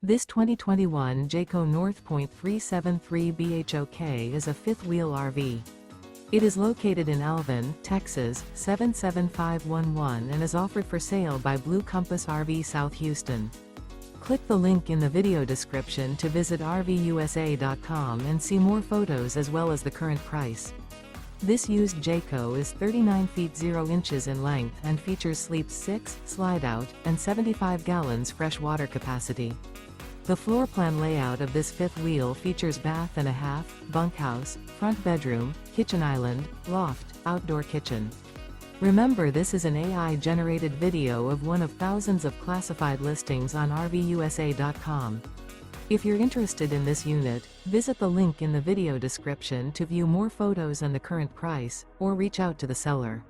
This 2021 Jayco North Point 373 BHOK is a fifth-wheel RV. It is located in Alvin, Texas, 77511 and is offered for sale by Blue Compass RV South Houston. Click the link in the video description to visit RVUSA.com and see more photos as well as the current price. This used Jayco is 39 feet 0 inches in length and features sleeps 6, slide-out, and 75 gallons fresh water capacity. The floor plan layout of this fifth wheel features bath and a half, bunkhouse, front bedroom, kitchen island, loft, outdoor kitchen. Remember, this is an AI-generated video of one of thousands of classified listings on RVUSA.com. If you're interested in this unit, visit the link in the video description to view more photos and the current price, or reach out to the seller.